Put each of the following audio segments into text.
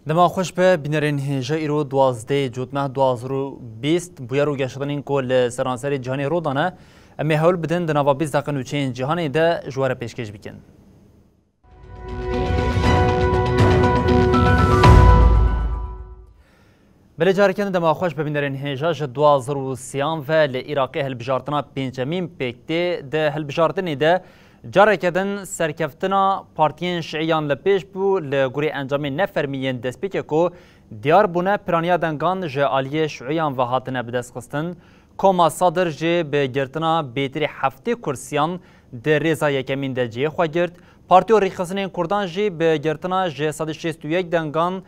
دما خوش به بینرین هجا ایرو 12 جوتمه 2020 بویا رو گشتنین کل سرانسری جهانی رو دانه امی هول بدن دنوا 20 دقیقه نوچین جهانی ده جوار پیشکش بکن. بله جارکن دما خوش به بینرین هجا ج 2030 و لعراقی هلبجارتنا پنجمین پکتی ده هلبجارتنی ده جارکدن سرکفتنا پارتیین شیعیان لپیش بو لگوری انجام نفرمیین دسپیک کو دیار بونه پرانیا دنگان جه آلیه شیعیان و هاتنه بدست خستن کما صادر جه به گرتنا بیتری هفته کرسیان ده ریزا یکمین ده جه خواه گرد پارتیو ریخسنین کردان جه به گرتنا جه 161 دنگان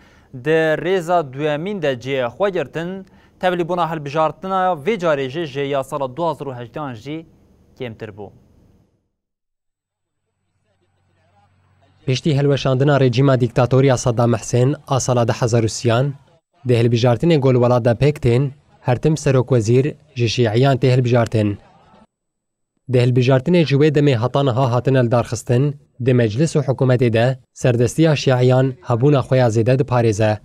ده ریزا دوامین ده جه خواه گرتن تبلی بونا حل بجارتنا وی جاری جه یا سال 2018 جه کمتر بو. پشتی هلوشاندنا رژیم دیکتاتوری صدام حسین آسال 2030 ده هلبجارتن گلولا دا پکتین هرتم سروک وزیر جشیعیان ته هلبجارتن ده هلبجارتن جوی دمی هطانها هاتن الدارخستن ده مجلس و حکومت ده سردستی شیعیان هبون خویا زیده ده پاریزه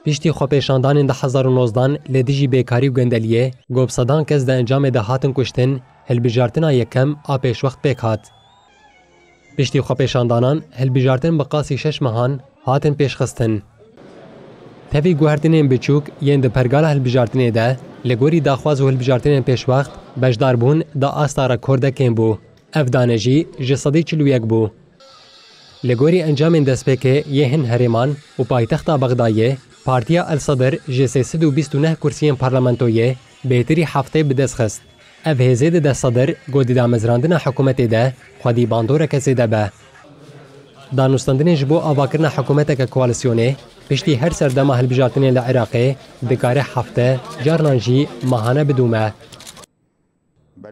پشتی خوپیشاندان ده 2019 لدیجی بیکاری و گندلیه گوب صدان کس ده انجام ده هاتن کشتن هلبجارتن یکم آپیش وقت بیکات پشتی خوپیشاندانان هلبجارتن بقاسی 6 مهان هاتن پیشخستن. تفی گوهرتنین بچوک یند پرگال هلبجارتنی ده لگوری داخواز و هلبجارتنین پیش وقت بجدار بون دا آستارا کرده کن بو. افدانجی جسدی 41 بو. لگوری انجام دسپیکه یهن هریمان و پایتخت بغدایه پارتیا الصدر جسه 329 کرسیین پارلمانتویه بهتری هفته بدست خست. اف هزید ده صدر گودی دا مزراندنا حکومت ده خودی باندور کسی ده به. دانستندنی جبو آواکرنا حکومت که کوالسیونه پشتی هر سردما هلبجارتنی لعراقی بکاره هفته جارنانجی ماهانه بدومه.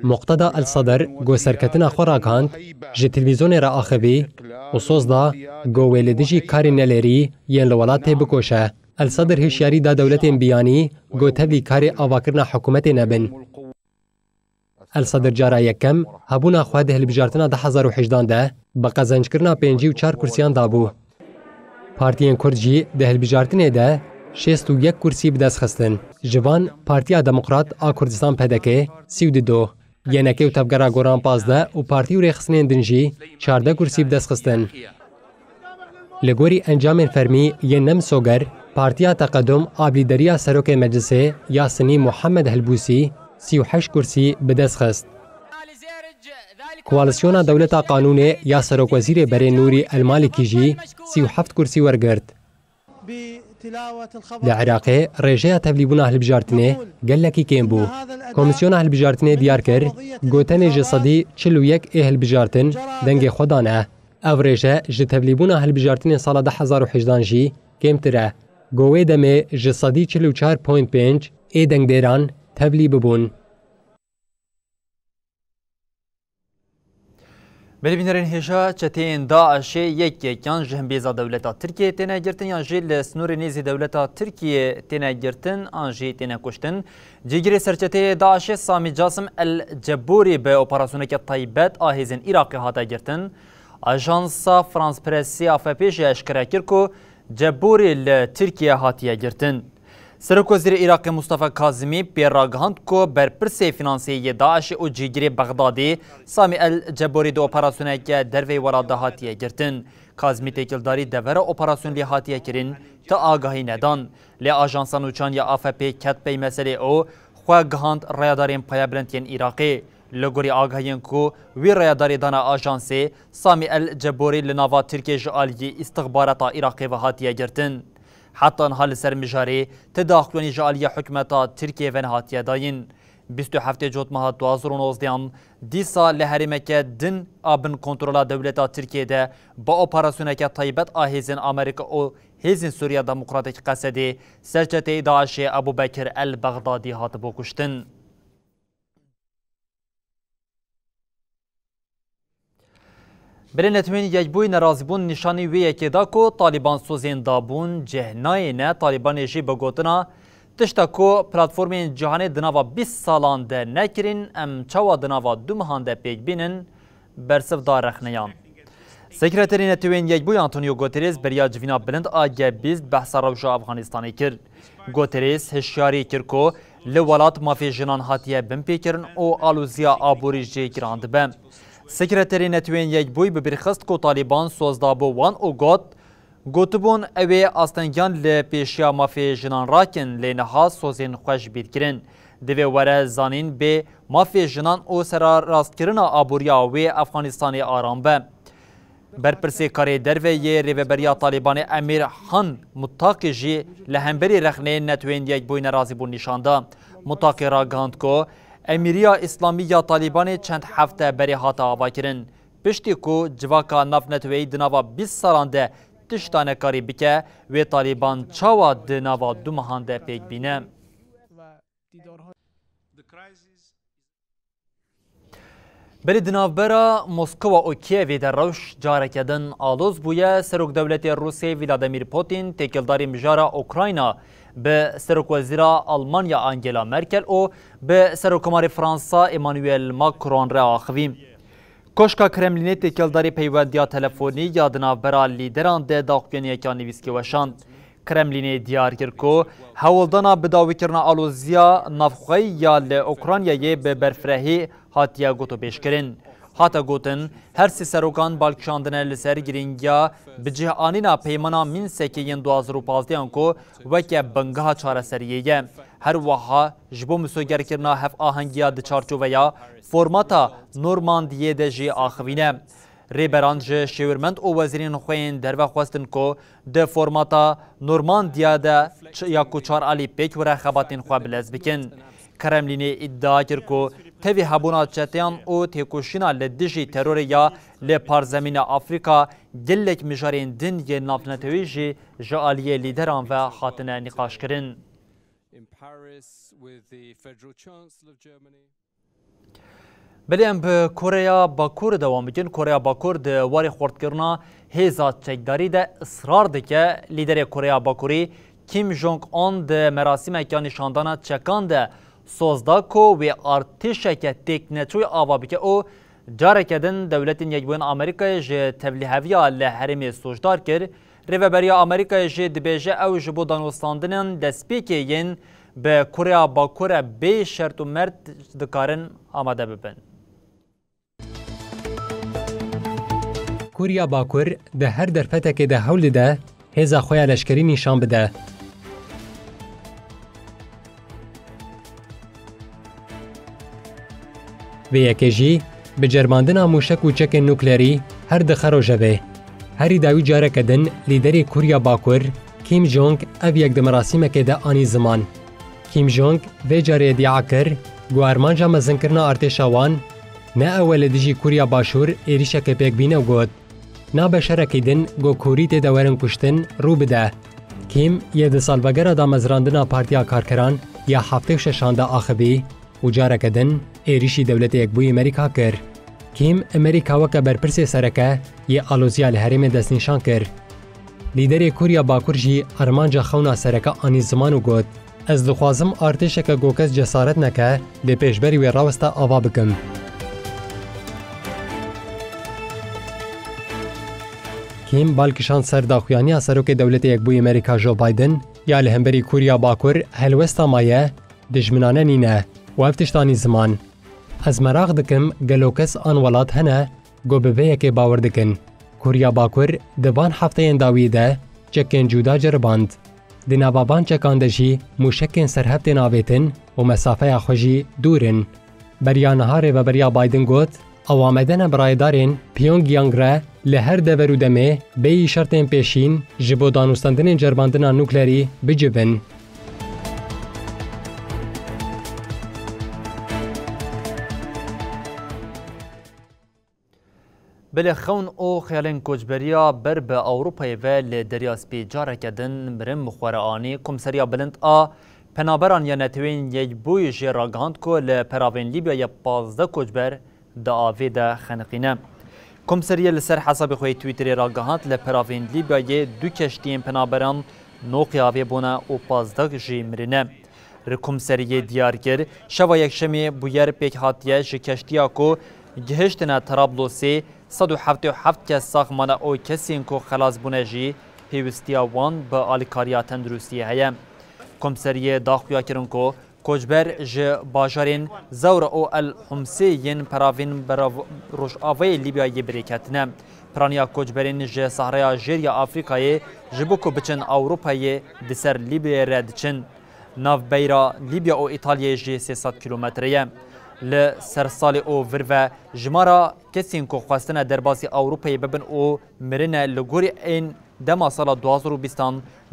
مقتدا الصدر گو سرکتنا خوراکاند جه تلویزیون را آخوی و سوز دا گو ویلدیجی کاری نلیری ین لولات بکوشه. الصدر هشیاری دا دولت بیانی گو تبی کاری آواکرنا حکومت نبن. الصدر جارا یکم هبونا خواه ده هلبجارتنا 2018 ده بقزنج کرنا 54 کرسیان دابو. پارتیین کردجی ده هلبجارتنه ده 61 کرسی بدست خستن. جوان پارتیا دموکرات آ کردستان پدکه 32 ینکه و تبگرا گوران 15 و پارتیو ریخسنین دنجی 14 کرسی بدست خستن. لگوری انجام فرمی ین نم سوگر پارتیا تقدم آبلیدریا سروک مجلسه یاسنی محمد هلبوسی 38 کرسی بدست خست. کوالسیون دولت قانون یا سروک وزیر بری نوری المالکی جی 37 کرسی ورگرد. لعراق رژه تبلیبون هلبجارتنه گلکی کم بو. کمیسیون هلبجارتنه دیار کر گوتن جسدی 41 هلبجارتن دنگ خودانه. او رژه جه تبلیبون هلبجارتنه سال 2018 جی کم تره. گوه دمه جسدی 44.5 دنگ دیران تبلیب بون. بلی بینرین هجا چتین داعش یکان جهم بیزا دولتا ترکیه تینه گرتن یا جیل سنور نیزی دولتا ترکیه تینه گرتن آنجی تینه کشتن جیگری سرچته داعش سامی جاسم الجبوری به اپراسیونه که طیبت آهیزین عراقی هاتا گرتن آژانسا فرانس پرسی آفپیش اشکره کرکو جبوری لترکیه هاتیه گرتن سرک وزیر عراق مصطفی کاظمی پیراگهاند کو برپرسی فینانسی داعش و جیگری بغدادی سامی الجبوری دو اپراسیونه که دروی ورا هاتیه گرتن کاظمی تکیلداری دوره اپراسیون لی هاتیه کرین تا آگاهی ندان لی آژانسا نوچان یا آفپی کت پی مسئله او خواه گهاند رایدارین پایبلندین عراقی لگوری آگاهین کو وی رایداری دانا آژانسی سامی الجبوری لناوا ترکیه جعالی استخبارات عراقی و هاتیه گرتن حتی حال سرمجاری تداخلونی جعالی حکمتا ترکیه و نهاتیه داین 27 Cotmaha 2019 dîsa li herêmeke din a bin kontrola dewleta Tirkiyeyê ba operasyoneke taybet a hêzên Amerîka û hêzên Sûriya Demokratîk Qesedê serçeteyê Daişê Ebu Bekir el-Bexdadî hatibo kuştin. Berê netwên yekbûyî nerazîbûn nîşanî wê yekê da ku Talîban sozên dabûn cehnayê ne Talîbanê jî bi gotina tişta ku platformên cîhanê di nava 20 salan de nekirin em çawa di nava du mehan de pêkbînin bersiv da rexneyan. Sekreterê netwên yekbûyî Antonio Guterres beriya civîna bilind a G20 behsa rewşa Afxanistanê kir. Guterres hişyarî kir ku li welat mafê jinan hatiye binpêkirin û alûziya aborî jê giran dibe. Sekreterê netwên yekbûyî bi birxist ku Talîban sozdabû wan û gotibûn ew ê astengiyan li pêşiya mafê jinan rakin lê niha sozên xwe ji bîr kirin. Divê were zanîn bê mafê jinan û serarastkirina aboriya wê Efxanistanê aram be. Berpirsê karê derve yê rêveberiya Talîbanê Emîr Han Muttaqî jî li hemberî rexneyên netwên yekbûyî nerazîbûn nîşanda. Muttaqî ragihand ku Emîriya İslamî ya Talîbanê çend hefte berê hata avakirin. Piştî ku civaka nav netweyî di nava 20 salan de tişta nekarî bike wê Talîban çawa di nava du mehan de pêk bîne. Berê di navbera Moskova û Kievê de rewş careke din aloz bûye Serokdewletê Rûsyê Vladimir Putin têkildarî mijara Ukrayna bi Serokwezîra Almanya Angela Merkel û bi Serokkomarê Fransa Emmanuel Macron re axivî. Koşka Kremlînê têkildarî peywendiya telefonî ya di navbera lîderan de daxuyaniyeka nivîskî weşand. Kremlînê diyar kir ku hewildana bidawîkirina alûziya navxweyî ya li Ukraynayê bi berfirehî hatiye gotûbêjkirin. Hata gotin her sî serokan balkişandine li ser girîngiya bi cîhanîna peymana Mînsekê yên 2015 ku weke bingeha çareseriyê ye. Her wiha ji bo misogerkirina hevahengiya di çarçoveya formata Normandiyê de jî axivîne. Rêberan ji şêwirmend û wezîrên xwe yên derve xwestin ku di formata Normandiya de ya ku çar alî pêk were xebatên xwe bilez bikin. Kremlînê îddia kir ku tevî hebûna çeteyan û têkoşîna li dijî terorê ya li parzemîna Afrika gelek mijarên din yên navnetewî jî ji aliyê lîderan ve hatine nîqaşkirin. Belê em bi Koreya Bakurê dewam bikin. Koreya Bakur di warê xwartkirina hêza çekdarî de ısrar dike. Lîderê Koreya Bakurî Kim Jong-un di merasîmeka nîşandana çekan de sozda ku wê artêşeke têkneçûyê ava bike û careke din dewletên yekbûyîn Amerîkayê ji tevlîheviya li herêmê sojdar kir. Rêveberiya Amerîkayê jî dibêje ew ji bo danostandinên destpêkê yên bi Koreya Bakurê bê şert û mert dikarin amade bibin. Koreya Bakur di her derfetekê de hewl dide hêza xwe ya leşkerî nîşan bide. Vê yekê jî bi cermandina mûşek û çekên nuklerî her dixe rojevê. Herî dawî careke din lîderê Koreya Bakur Kim Jong ev yek di merasîmekê de anî ziman. Kim Jong vê carê iddia kir ku armanca mezinkirina artêşa wan ne ew li dijî Koreya Başûr êrişekê pêkbîne û got nabe şerekî din ku Kurî têde werin kuştin rû bide. Kim yê di salvegera damezrandina Partiya Karkeran ya heftê şeşan de axivî û careke din êrişî dewletê Yekbûyî Amerîka kir. Kim Amerîka weke berpirsê sereke yê alûziya li herêmê destnîşan kir. Lîderê Koreya Bakur jî armanca xewna sereke anî ziman û got ez dixwazim artêşeke gokez cesaret neke lê pêşberî wê rawesta ava bikim. Kim balkişan ser daxuyaniya serokê dewletê Yekbûyî Amerîka Joe Biden ya li hemberî Koreya Bakur helwesta maye dijminane nîne û ev tiştanî ziman. Ez meraq dikim gelo kes an welat hene ku bi vê yekê bawer dikin. Koreya Bakur di van hefteyên dawî de çekên cuda ceriband. Di nava van çekan de jî mûşekên serhevtên avêtin û mesafeya xwe jî dûrin. Beriya niha rêveberiya Biden got awamedena biraydarên Pyongyang re li her dever û demê bêyî şertên pêşîn ji bo danûstandinên ceribandina nuklerî bicivin. بله خون او خیالین کوچبریا بر به اروپای و لدریا سپی جاره کدن برم مخورعانی کمسریا بلند پنابران یا نتوین یک بوی جراگاند که لپراوین لیبیا یا 15 کوچبر دا آوی دا خنقینه. کمسریا لسر حساب خوی تویتری راگاند لپراوین لیبیا یا دو کشتین پنابران نوقی آوی بونه و 15 جی مرینه. رکمسریه دیار کرد شوا یک شمی بویر پیک هاتیه کشتیا کو گهشتنا طرابلوسی 177 کس ساخمان او کسین کو خلاص بونه جی پیوستیا وان به آلیکاریا تندرستی هیا. کمسریه داخویا کرن کو کوچبر ج باجارین زور او الحمسیین پراوین روش آوی لیبیای بریکتنه. پرانیا کوچبرین ج صحرای جیریا آفریقای جبوکو بچن اوروپای دسر لیبیا ردچن. ناو بیرا لیبیا و ایتالیا جی 300 کیلومتریه. لسر سال او ورو جمارا کسین کو خواستن درباسی اوروپای ببن او مرنه لگوری این دما سال 2020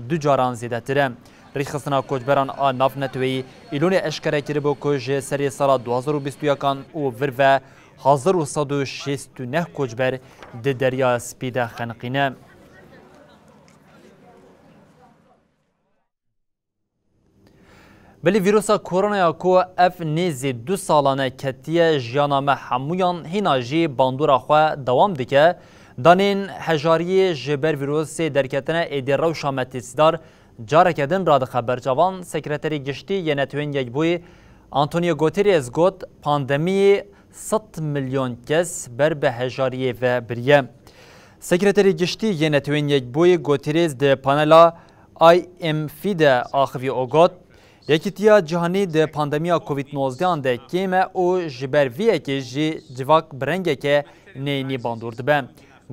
دو جاران زیده تره. ریخستنا کوچبران آ ناف نتوی ایلون اشکره کری بو که سری سال 2021 کان او ورو 1169 کوچبر ده دریا سپیده خنقینه. بلی ویروسا کرونا کو اف نیزی 2 سالانه کتیه جیانامه همویان هیناجی باندورا خواه دوام دیگه دانین هجاری جبر ویروس درکتنه ایدی روشا متیسدار جاره کدن راد خبر جوان سکرتری گشتی یه نتوین یک بوی آنتونیو گوتریز گوت پاندمی 100 میلیون کس بر به هجاری و بریه. سکرتری گشتی یه نتوین یک بوی گوتریز ده پانلا IMF ده آخوی اوگوت یکیتیا جهانی ده پاندمیا کووید 19 ده کیمه او جبر ویه که جی جواک برنگه که نینی باندورد به.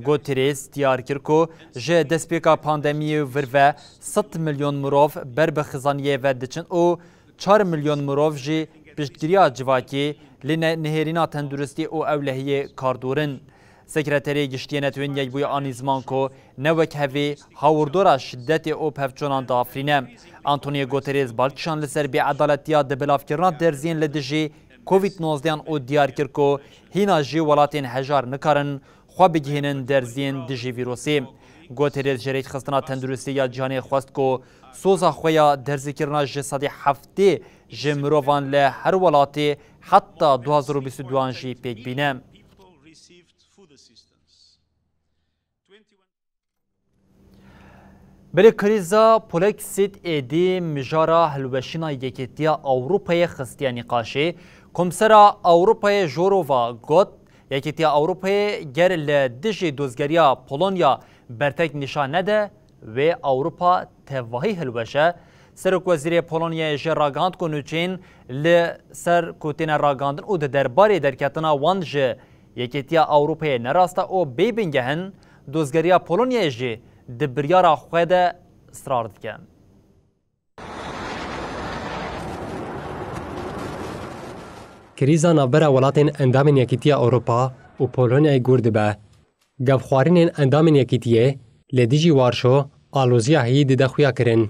گوتریز دیار کرکو جه دسپیکا پاندمی ورو 100 میلیون مروف بر بخزانیه و دچن او 4 میلیون مروف جی پشتگیریا جواکی لینه نهرینا تندرستی او اولهی کاردورن. سکرتری گشتی نتوین یک بوی آنیزمان کو نوک هوی هاوردورا شدت او پفچونان دافرینه. آنتونیو گوتریز بالکشان لسر بی عدالتیا دبلاف کرنا درزین لدجی کووید 19 او دیار کرکو هینا جی ولاتین هجار نکارن خواه بگهینن درزین دجی ویروسی. گوتریز جریت خستنا تندرستی یا جهانی خواست کو سوزا خویا درزی کرنا جسادی هفته جمروان له هر ولاتی حتی 2022 جی پیک بینه. بله کریزا پولکسیت ایدی مجارا هلوشینا یکیتیا اوروپای خستیا نقاشه کمسرا اوروپای جورووا گوت یکیتیا اوروپای گر لدجی دوزگریا پولونیا برتک نشان نده و اوروپا تواهی هلوشه سرک وزیر پولونیا جراگاند کنوچین لسر کوتین راگاندن او درباره درکتنا وانج یکیتیا اوروپای نراستا او بیبینگهن دوزگریا پولونیا جی دبریارا خوده اصرار دکن. کریزا نابرا ولاتین اندامین یکیتیا اوروپا و پولونیای گرد به. گفخوارین اندامین یکیتیه لدیجی وارشو آلوزیا هی دیده خویا کرن.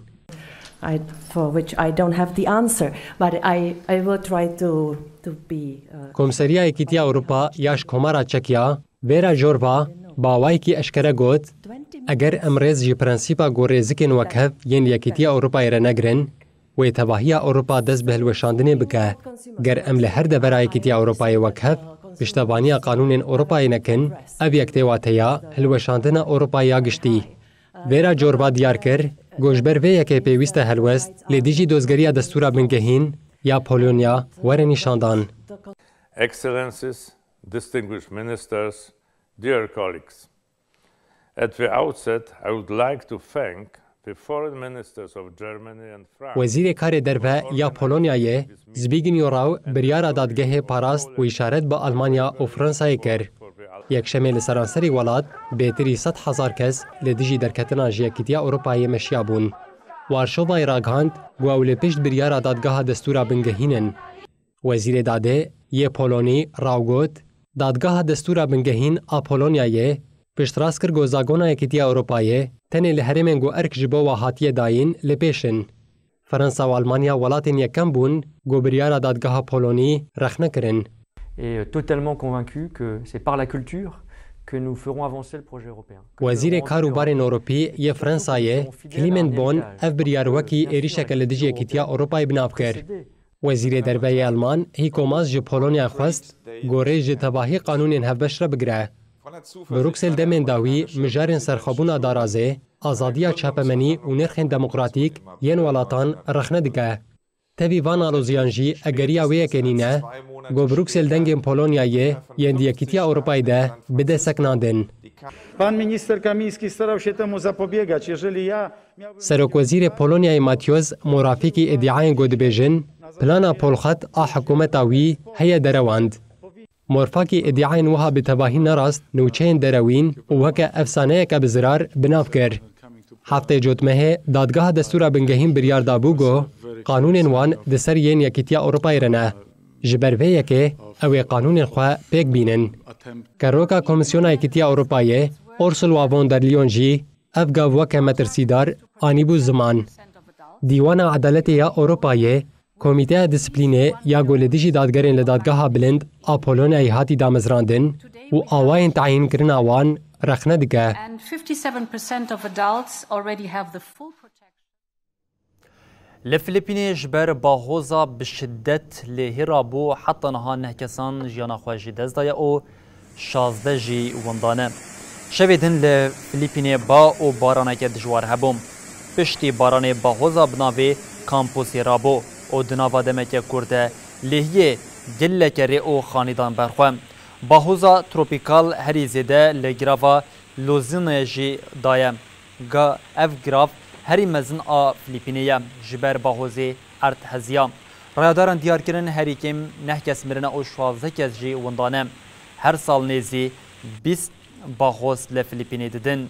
For which I don't have the answer, but I will try to be. کمسریا یکیتیا اوروپا یاش کمارا چکیا ویرا جوربا باوای کی اشکره گوت اگر امریز جی پرنسیپا گوریزکن وکهف ین یکیتیا اوروپا ایره نگرن و تباهیا اوروپا دست به هلوشاندنی بکه گر ام لهر دبرا یکیتیا اوروپای وکهف پشتوانیا قانون اوروپای نکن او یکتیواتیا هلوشاندن اوروپایا گشتی ویرا جوربا دیار کر گوشبر وی یکی پیوسته هلوست لدیجی دوزگریا دستورا بنگهین یا پولونیا ور نشاندان. Excellencies, distinguished ministers, dear colleagues, at the outset, I would like to thank the foreign ministers of Germany and France. وزیر کار دربه یا پولونیای زبیگنیو راو بریارا دادگاه پاراست و اشارت با آلمانیا و فرانسای کر. یک شمیل سرانسری ولاد بهتری 100,000 کس لدیجی درکتنا جیکیتیا اروپای مشیا بون. وارشوای راگاند گواول پشت بریارا دادگاه دستورا بنگهینن. وزیر داده یه پولونی راوگوت دادگاه دستورا بنگهین آ پولونیای پشتراس کر گوزاگونا یکیتیا اروپای تنه لحرمن گو ارک جبو و هاتیه داین لپیشن. فرانسا و آلمانیا ولاتین یکم بون گو بریارا دادگاه پولونی رخنه کرن. est totalement convaincu que c'est par la culture que nous ferons avancer le projet européen. وزیر کاروبارên Ewropî yê Fransayê Clement Bon ev biryarwekî êrişeke li dijî Yekîtiya Ewropayê binav kir. Wezîrê derveyê Alman Heiko Maas ji Polonyayê xwest gorê ji tebahî qanûnên hevbeş re bigire. Bruksel demên dawî mijarên serxwebûna darazê, azadiya çapemenî û nirxên demokratîk yên welatan rexne dike. Tevî van aloziyan jî egeriya wê yekenîne, got Bruksel dengên Polonyayê yên di Yekîtiya Ewropayê de bide seknandin. Pan minister Kamiński starał się temu zapobiegać. Jeżeli ja miałbym... Serokwezîrê Polonyayê Mateusz Morawiecki iddiayên got dibêjin, plana polxet a hikûmeta wî heye derewand. Morawiecki iddiayên wiha bi tebahî nerast nûçeyên derewîn û weke efsaneyeke bi zirar binav kir. Heftê cotmehê dadgeha destûra bingehîn biryar dabû got qanûnên wan di ser yên Yekîtiya Ewropayê re ne. Ji ber vê yekê ew ê qanûnên xwe pêk bînin. Keroka Komîsyona Yekîtiya Ewropayê Ursula von der Leyen jî ev gav weke metirsîdar anîbû ziman. Dîwana Edaletê ya Ewropayê Komîteya Dîsîplînê ya goledîjî dadgerên li dadgeha bilind a Polonyayê hatî damezrandin û awayên tayînkirina wan rexne dike. And 57% of adults already have the full protection. Li Filipînê ji ber bahoza bi şiddet lêhîra bû heta niha neh kesan jiyana xwe jî dest daye û 16 jî windan e. Şevê din li Filipînê ba û baraneke dijwar hebû. Piştî baranê bahoza bi navê kampûsê rabû û di nava demeke Kurd de lêhiyê geleke rê û xanîdan berxwe. Bahoza tropîkal herî zêde li girava Luzonê jî daye. Ev girav herî mezin a Filipînê ye ji ber bahozê erd heziya. Rayadaran diyarkirin herî kêm neh kes mirine û 16 kes jî windan e. Her sal nêzî 20 bahoz li Filipînê didin.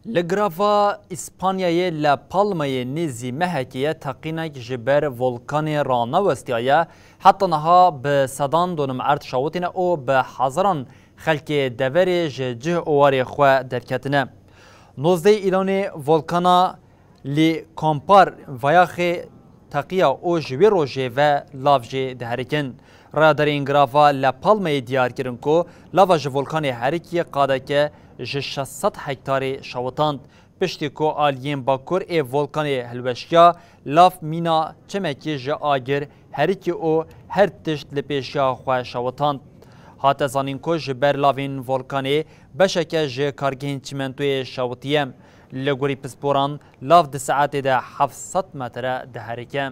Li grava İspanyayê li Palmayê nêzî mehekê teqînek ji ber volkanê ranewestiye heta niha bi sedan donim erd şawitîne û bi hezaran xelkê deverê ji cih û warê xwe derketine. 19 îlanê volkana li Kompar vayaxê teqiya û ji wê rojê ve lav jê diherêkin. Radarên grava li Palmayê diyar kirin ku lava ji volkanê herikiyê qadeke ji 600 hektarê şawitand. Piştî ku aliyên bakur ê volkanê hilweşiya lav mîna çemekî ji agir herikî û her tişt li pêşiya xwe şawitand. Hate zanîn ku ji ber lavên volkanê beşeke ji kargehên çimentoyê şawitiye. Li gorî pisporan lav di saetê de 700 metre diherike.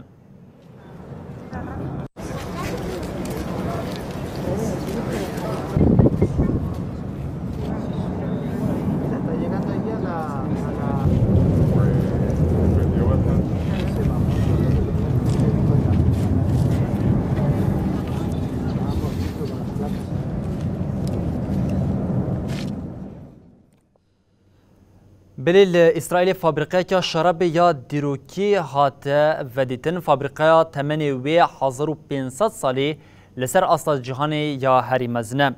Belê li İsraîlê fabrikaya şerabê ya dîrokî hate vedîtin. Fabrikaya temenê wê 1500 salî li ser asta cîhanê ya herî mezin e.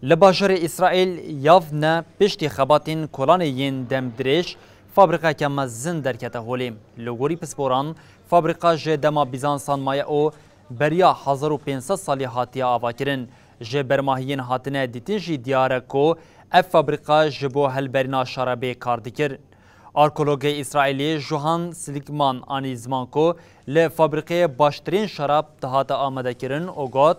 Li bajarê İsraîl yav ne piştî xebatên kolanê yên demdirêj fabrikaya mezin derkete holê. Li gorî pisporan fabrika ji dema Bizansan maye û beriya 1500 salî hatiye avakirin. Ji bermahiyên hatine dîtin jî diyar e ku ev fabrika ji bo helberîna şerabê kar dikir. Arkeologê İsraîlî Johan Sligman anî ziman ku li fabrikayê baştirîn şerab dihate amadekirin û got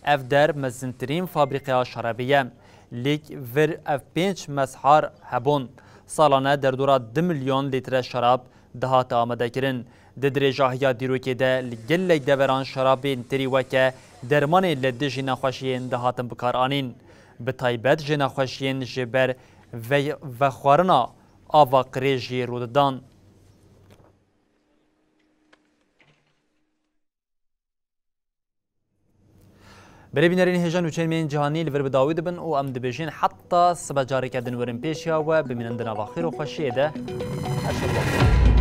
ev der mezintirîn fabrikaya şerabê ye. Lêk vir ev 5 mezhar hebûn. Salane derdora 2 milyon litre şerab dihate amadekirin. Di dirêjahiya dîrokê de li gelek deveran şerabên tirî weke dermanê li dijî nexweşiyên dihatin bikar anîn. Bi taybet ji nexweşiyên ji ber vexwarina ava qirê jî rûdidan. Berêbînerên hêjan û çêmên cîhanî li vir bi dawî dibin û em dibêjin heta sibe careke din werin pêşiya we bimînin di nava xêr û xweşiyê de her şer baş.